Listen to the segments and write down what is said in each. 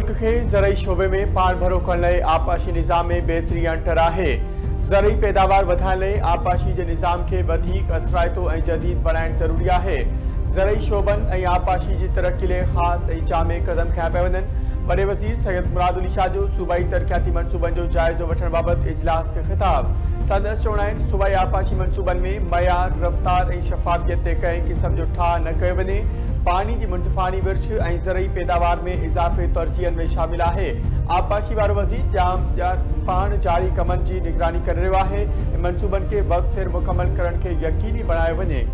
मुल्क के ज़रई शोबे में पाण भरो करण लाइ आपाशी निज़ाम में बेहतरी आणण आहे। ज़रई पैदावार वधाइण लाइ आपाशी जे निज़ाम खे वधीक असराइतो ऐं जदीद बणाइण ज़रूरी आहे। ज़रई शोबनि ऐं आपाशी जी तरक़ी लाइ ख़ासि ऐं जामे क़दम खंया पिया वञनि। वॾे वज़ीर सैयद मुराद अली शाह जो सूबाई तरक़ियाती मंसूबनि जो जाइज़ो वठण बाबति इजलास खे ख़िताब। संदसि चवण आहिनि सूबाई आपाशी मंसूबनि में मयार, रफ़्तार ऐं शफ़ाफ़ियत ते कंहिं क़िस्म जो ठाह न कयो वञे। पानी जी मुंतफ़ानी विर्छ ऐं ज़रई पैदावार में इज़ाफ़े तरजीहनि में शामिल आहे। आपाशी वारो वज़ीर पाण जारी कमनि जी निगरानी करे रहियो आहे ऐं मंसूबनि खे वक़्त सिर मुकमल करण खे यक़ीनी बणायो वञे।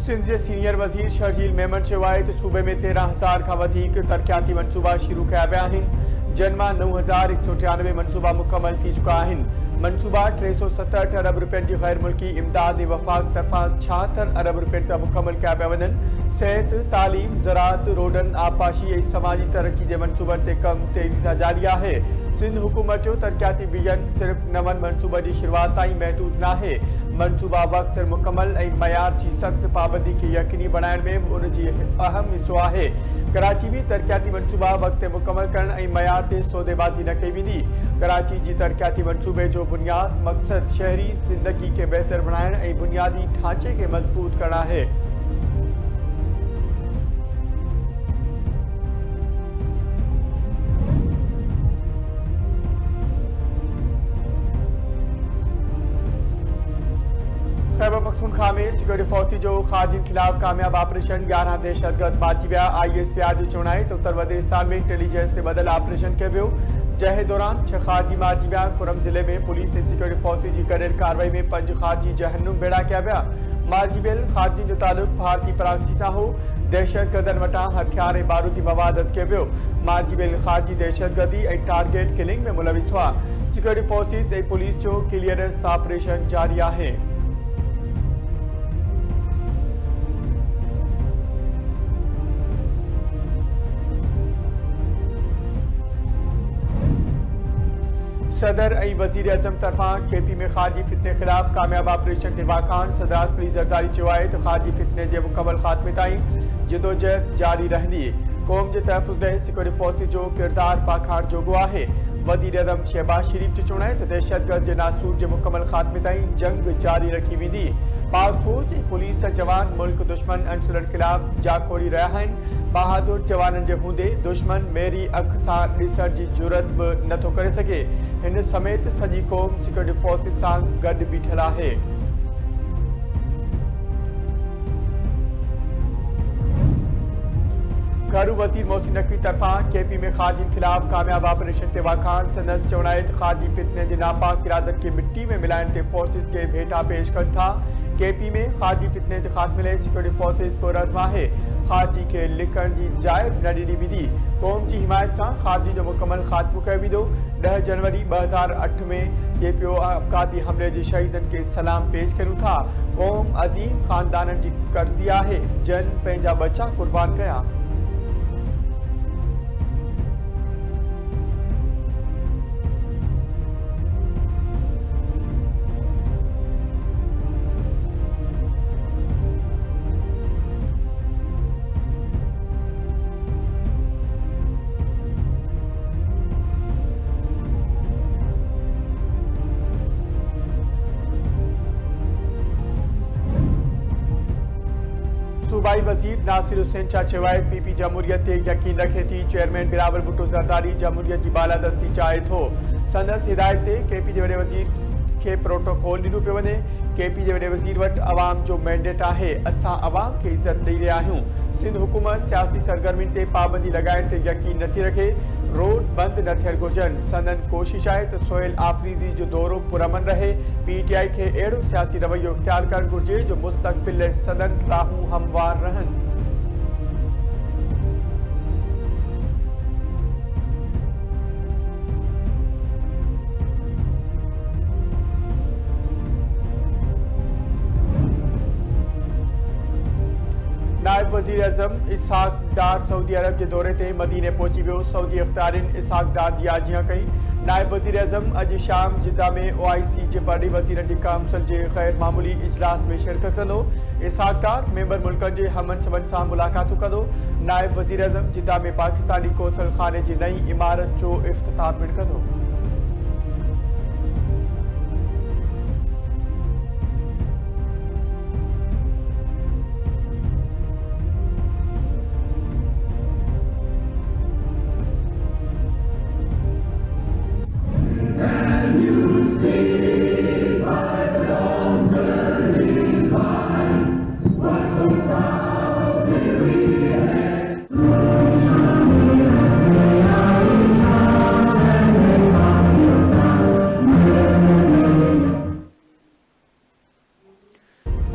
सिंध के सीनियर वज़ीर शर्जील मेमन चयो आहे त सूबे में 13,000 खां वधीक तरक़ियाती मंसूबा शुरू कया विया आहिनि। जिन मां 9,193 मंसूबा मुकमल थी चुका आहिनि। मंसूबा 367 अरब रुपयनि जी गैर मुल्की इमदाद वफ़ाक़ तरफ़ां 76 अरब रुपयनि तां मुकमल कया पिया वञनि। सेहत, तालीम, ज़राअत, रोडनि, आपाशी ऐं समाजी तरक़ी जे मंसूबनि ते कमु तेज़ी सां जारी आहे। सिंध हुकूमत जो तरक़ियाती विजन सिर्फ़ नवनि मंसूबनि जी शुरूआत ताईं महदूद न आहे। मंसूबा वक़्त सिर मुकमल ऐं मयार जी सख़्त पाबंदी खे यक़ीनी बणाइण में उन जी अहम हिस्सो आहे। कराची में तरक़ियाती मंसूबा वक़्त ते मुकमल करण ऐं मयार ते सौदेबाज़ी न कई वेंदी। कराची जी तरक़ियाती मंसूबे जो बुनियाद मक़सद शहरी ज़िंदगी खे बहितर बणाइण ऐं बुनियादी ढांचे खे मज़बूत करणु आहे। खैबर पख्तूनख्वा में सिक्योरिटी फोर्सिस जो ख़ारजियुनि खिलाफ़ कामयाब ऑपरेशन 11 दहशतगर्द मारिजी विया। ISPR जो चवणु आहे त उत्तर वज़ीरिस्तान में इंटेलिजेंस ते ॿधल ऑपरेशन कयो वियो, जंहिं दौरान 6 ख़ारजी मारिजी विया। खुरम ज़िले में पुलिस ऐं सिक्योरिटी फोर्सिस जी गॾियल कार्रवाई में 5 ख़ारजी जहन्नुम बेड़ा कया विया। मारिजी वियल ख़ारजियुनि जो तालुक़ भारतीय प्रॉक्सी सां हो। दहशतगर्दनि वटां हथियार ऐं बारूदी मवाद कयो वियो। मारिजी वियल ख़ारजी दहशतगर्दी ऐं टारगेट किलिंग में मुलविस हुआ। सिक्योरिटी फोर्सिस ऐं पुलिस जो क्लियरेंस ऑपरेशन जारी आहे। सदर ऐं वज़ीर आज़म तरफ़ां KP में ख़ारजी फितने ख़िलाफ़ कामयाब ऑपरेशन ते वाक़ान सदर आसिफ़ ज़रदारी चयो आहे त ख़ारजी फितने जे मुकमल ख़ात्मे ताईं जिदोजहद जारी रहंदी। क़ौम जे तहफ़्फ़ुज़ लाइ सिक्योरिटी फोर्सिस जो किरदार पाखाड़ जोॻो आहे। वज़ीर आज़म शहबाज शरीफ़ जो चवणु आहे त दहशतगर्द जे नासूर जे मुकमल ख़ात्मे ताईं जंग जारी रखी वेंदी। पाक फ़ौज ऐं पुलिस जा जवान मुल्क दुश्मन अंसुरनि ख़िलाफ़ जाखोड़ी रहिया आहिनि। बहादुर जवाननि जे हूंदे दुश्मन मेरी अख सां ॾिसण जी जुरत बि नथो करे सघे। हिन समेत सॼी क़ौम सिक्योरिटी फोर्सिस सां गॾु बीठल आहे। घरू वज़ीर मोहसिन नक़वी तरफ़ां KP में ख़ारजियुनि ख़िलाफ़ कामयाब ऑपरेशन ते वाक़ान संदसि चवणु आहे त ख़ारजी फितने जे नापाक इरादनि खे मिट्टी में मिलाइण ते फोर्सिस खे भेटा पेश कनि था। KP में ख़ारजी फितने जे ख़ात्मे लाइ सिक्योरिटी फोर्सिस पुरअज़्म आहे। ख़ारजी खे लिकण जी जाइ न ॾिनी वेंदी। क़ौम जी हिमायत सां ख़ारजी जो मुकमल ख़ात्मो कयो वेंदो। 10 जनवरी 2008 में KPO आपघाती हमले जे शहीदनि खे सलाम पेश कयूं था। क़ौम अज़ीम ख़ानदाननि जी कर्ज़ी आहे जन पंहिंजा बचा क़ुर्बान कया। सूबाई वज़ीर नासिर हुसैन शाह चयो आहे PP जमहूरियत ते यकीन रखे थी। चेयरमैन बिलावल भुट्टो ज़रदारी जमहूरियत जी बालादस्ती चाहे थो। संदसि हिदायत ते KP जे वॾे वज़ीर खे प्रोटोकॉल ॾिनो पियो वञे। KP जे वॾे वज़ीर वटि अवाम जो मैंडेट आहे। असां अवाम खे इज़त ॾेई रहिया आहियूं। सिंध हुकूमत सियासी सरगर्मियुनि ते पाबंदी लॻाइण ते यकीन नथी रखे। रोड बंदि न थियण घुरिजनि। संदन कोशिश आहे त सोहेल आफ़रीदी जो दौरो पुरअमन रहे। PTI खे अहिड़ो सियासी रवैयो इख्तियार करणु घुरिजे जो मुस्तक़बिल सदन राहूं हमवार रहनि। वज़ीर आज़म इसहाक डार सऊदी अरब के दौरे ते मदीने पहुंची वियो। सऊदी अख्तियारिन इसहाक डार जी आजियां कई। नायब वज़ीर आज़म अॼु शाम जिद्दा में OIC जे बड़ी वज़ीरनि जी काउंसिल जे गैर मामूली इजलास में शिरकत कंदो। इसहाक डार मेंबर मुल्कनि जे हमनसबनि सां मुलाक़ातूं कंदो। नायब वज़ीर आज़म जिद्दा में पाकिस्तानी कौंसल खाने जी नई इमारत जो इफ्तिताह पिणु कंदो।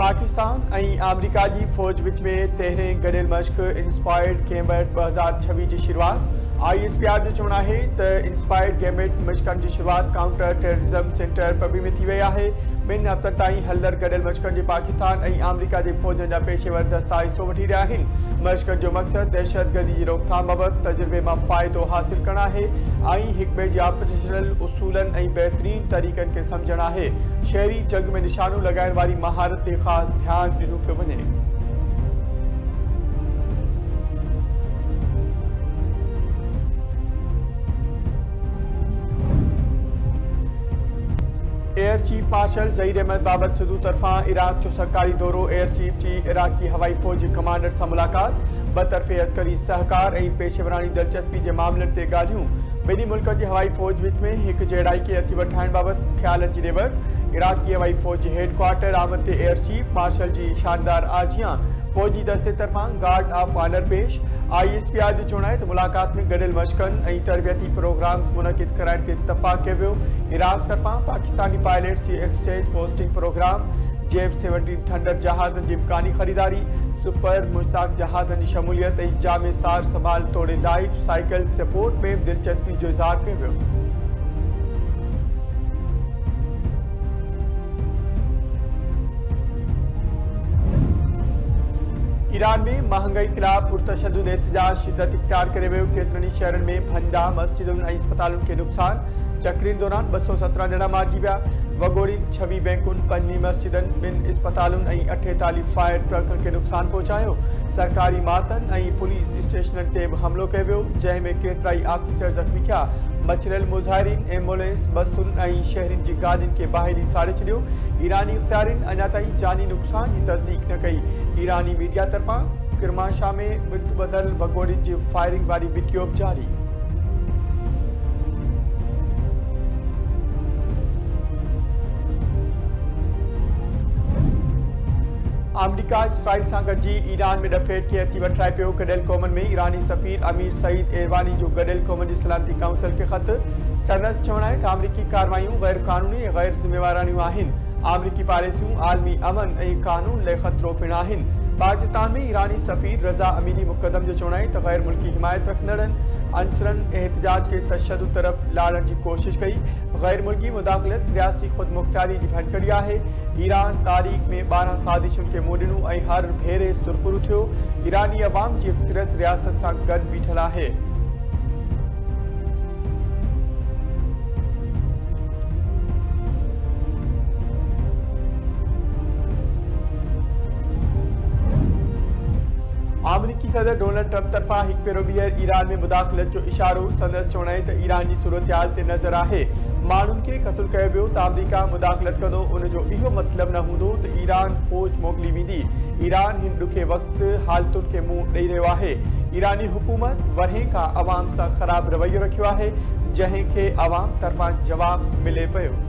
पाकिस्तान ऐं अमेरिका जी फौज विच में तेरहें गॾियल मश्क इंस्पायर्ड गैमेट 2026 जी शुरूआत। ISPR जो चवणु आहे त इंस्पायर्ड गैमेट मश्कनि जी शुरूआत काउंटर टेररिज्म सेंटर पबी में थी वई आहे। ॿिनि हफ़्तनि ताईं हलंदड़ गॾियल मश्कनि जे पाकिस्तान ऐं अमेरिका जे फौजनि जा पेशेवर दस्ता हिसो वठी रहिया आहिनि। मश्कनि जो मक़सदु दहशतगर्दी जी रोकथाम बाबति तजुर्बे मां फ़ाइदो हासिल करणु आहे ऐं हिक ॿिए जे ऑपरेशनल उसूलनि ऐं बहितरीन तरीक़नि खे सम्झणु आहे। शहरी जंग में निशानो लॻाइण वारी महारत ते ख़ासि ध्यानु ॾिनो पियो वञे। Air chief marshal Zaheer Ahmed Babar Sidhu तरफ़ां इराक जो सरकारी दौरो। एयर चीफ जी इराक़ी हवाई फ़ौज जे कमांडर सां मुलाक़ात। बतरफ़े अस्करी सहकार ऐं पेशेवरानी दिलचस्पी जे मामलनि ते ॻाल्हियूं। ॿिन्ही मुल्कनि जी हवाई फ़ौज विच में हिक जहिड़ाई खे हथी वठाइण बाबति ख़्यालनि जी ॾेवट। इराक़ी हवाई फ़ौज जे हेडक्वार्टर आमद ते एयर चीफ मार्शल जी शानदार आजियां। फौजी दस्ते तरफ़ां गार्ड ऑफ ऑनर पेश। ISPR जो चवणु आहे त मुलाक़ात में गॾियल मश्कनि ऐं तरबियती प्रोग्राम्स मुनक़िद कराइण ते इत्तफ़ाक़ कयो वियो। इराक तरफ़ां पाकिस्तानी पायलट्स जी एक्सचेंज पोस्टिंग प्रोग्राम, जेब 17 थंडर जहाज़नि जी इम्कानी ख़रीदारी, सुपर मुश्ताक जहाज़नि जी शमूलियत ऐं जामे सार संभाल तोड़े लाइफ साइकिल सपोर्ट में दिलचस्पी जो इज़हार कयो वियो। ईरान में महंगाई खिलाफ पुरतशद्दुद एहतजाज शिदत इख्तियार करे वियो। केतिरनि ई शहरनि में भंडा मस्जिदुनि ऐं अस्पतालुनि खे नुक़सान। चक्रीनि दौरान 217 ॼणा मारिजी विया। वॻोड़ियुनि 26 बैंकुनि, 5 मस्जिदनि, 2 अस्पतालुनि ऐं 48 फायर ट्रकनि खे नुक़सान पहुचायो। सरकारी इमारतनि ऐं पुलिस स्टेशननि ते बि हमलो कयो वियो, जंहिं में केतिरा ई ऑफिसर ज़ख़्मी थिया। मचिरियल मुज़ाहिरीन एम्बुलेंस बसुनि ऐं शहरनि जी गाॾियुनि खे ॿाहिरि साड़े छॾियो। ईरानी इख़्तियारिन अञा ताईं जानी नुक़सान जी तस्दीक न कई। ईरानी मीडिया तरफ़ां किरमाशाह में मुतबदल वॻोड़ियुनि जी फायरिंग वारी वीडियो बि जारी। अमेरिका इसराइल सां गॾिजी ईरान में डफेट खे हथी वठाए पियो। गॾियल क़ौमनि में ईरानी सफ़ीर अमीर सईद एरवानी जो गॾियल क़ौमनि जी सलामती काउंसिल खे ख़त। संदसि चवणु आहे त अमरीकी कार्रवायूं गैर क़ानूनी ऐं गैर ज़िम्मेवारानियूं आहिनि। अमरीकी पॉलिसियूं आलमी अमन ऐं क़ानून लाइ ख़तरो पिणु आहिनि। पाकिस्तान में ईरानी सफ़ीर रज़ा अमीनी मुक़दम जो चवणु आहे त गैर मुल्की हिमायत रखंदड़नि अंसरनि एहतजाज खे तशद्दुद तरफ़ लाड़ण जी कोशिश कई। गैर मुल्की मुदाख़लत रियासती ख़ुदमुख़्तियारी जी भञकड़ी आहे। ईरान तारीख़ में 12 साज़िशुनि खे मुंहुं ॾिनो ऐं हर भेरे सुरपुरु थियो। ईरानी अवाम जी अक्सरियत रियासत सां गॾु बीठल आहे। अमरीकी सदर डोनाल्ड ट्रंप तरफ़ां हिकु भेरो ॿीहर ईरान में मुदाख़लत जो इशारो। संदसि चवणु आहे त ईरान जी सूरतहाल ते नज़र आहे। माण्हुनि खे क़त्ल कयो वियो त अमरीका मुदाख़लत कंदो, उनजो इहो मतिलबु न हूंदो त ईरान फ़ौज मोकिली वेंदी। ईरान हिन ॾुखे वक़्तु हालतुनि खे मुंहुं ॾेई रहियो आहे। ईरानी हुकूमत वरहें खां अवाम सां ख़राबु रवैयो रखियो आहे, जंहिं खे अवाम तरफ़ां जवाबु मिले पियो।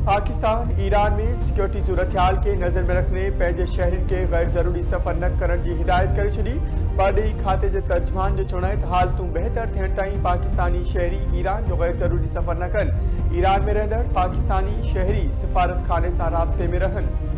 पाकिस्तान ईरान में सिक्योरिटी सूरतहाल के नज़र में रखने पंहिंजे शहरनि खे गैर ज़रूरी सफ़र न करण जी हिदायत करे छॾी। परॾेही खाते जे तर्जुमान जो चवणु आहे त हालतूं बहितर थियण ताईं पाकिस्तानी शहरी ईरान जो गैर ज़रूरी सफ़र न कनि। ईरान में रहंदड़ पाकिस्तानी शहरी सिफारतखाने सां राब्ते में रहनि।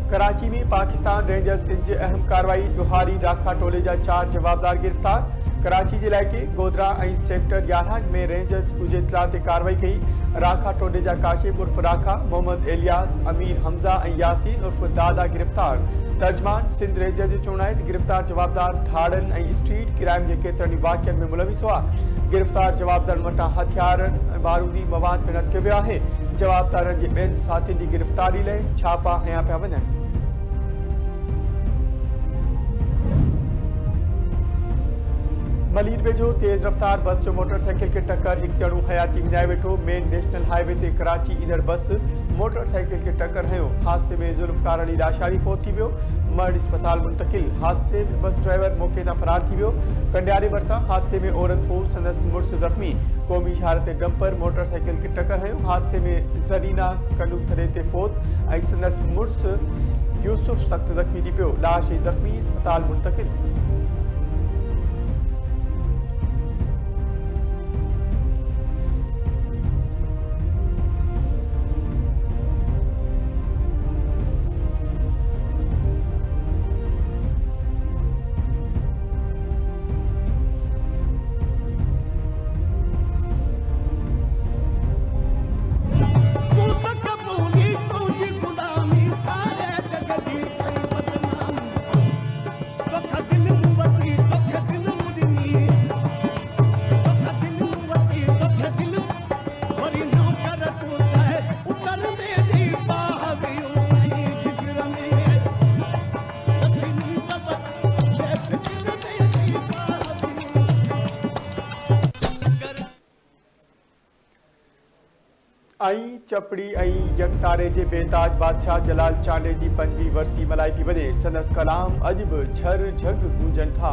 कराची कराची में पाकिस्तान रेंजर्स सिंध जी अहम कार्रवाई लोहारी राखा टोले जा 4 जवाबदार गिरफ्तार। कराची जे इलाइक़े गोदरा ऐं सेक्टर 11 में रेंजर्स जे इतला ते कार्रवाई कई। राखा टोले जा काशिफ उर्फ राखा, मोहम्मद इलियास, अमीर हमज़ा ऐं यासीन उर्फ दादा गिरफ्तार। तर्जमान सिंध रेंजर जे चूंडाइल गिरफ्तार जवाबदार धाड़न ऐं स्ट्रीट क्राइम जे केतिरनि वाक़िअनि में मुलविस हुआ। गिरफ्तार जवाबदारनि वटां हथियार ऐं बारूदी मवाद पिणत कयो वियो आहे। जवाबदारनि जे ॿियनि साथियुनि जी गिरफ्तारी लाइ छापा हया पिया वञनि। मलीर वेझो तेज रफ्तार बस जो मोटरसाइकिल के टक्कर, एक ॼणो हयाती विञाए वेठो। मेन नेशनल हाईवे ते कराची ईंदड़ बस मोटरसाइकिल के टक्कर हयो। हादसे में ज़ुल्फ़कार अली लाशारी फोत थी वियो, मर्द अस्पताल मुंतकिल। हादसे में बस ड्राइवर मौके तां फरार थी वियो। कंडियारे भरिसां हादसे में औरत हो, संदसि मुड़ुस ज़ख़्मी। क़ौमी शहारत डंपर मोटरसाइकिल के टक्कर हयो। हादसे में ज़रीना कलूथरे ते फोत ऐं संदसि मुड़ुस यूसुफ सख़्त ज़ख़्मी थी पियो। लाश ऐं ज़ख़्मी अस्पताल मुंतकिल। चपड़ी ऐं यकतारे जे बेताज बादशाह जलाल चांडे जी 5वीं वरसी मल्हाई थी वञे। संदसि कलाम अॼु बि झर झग गूंजनि था।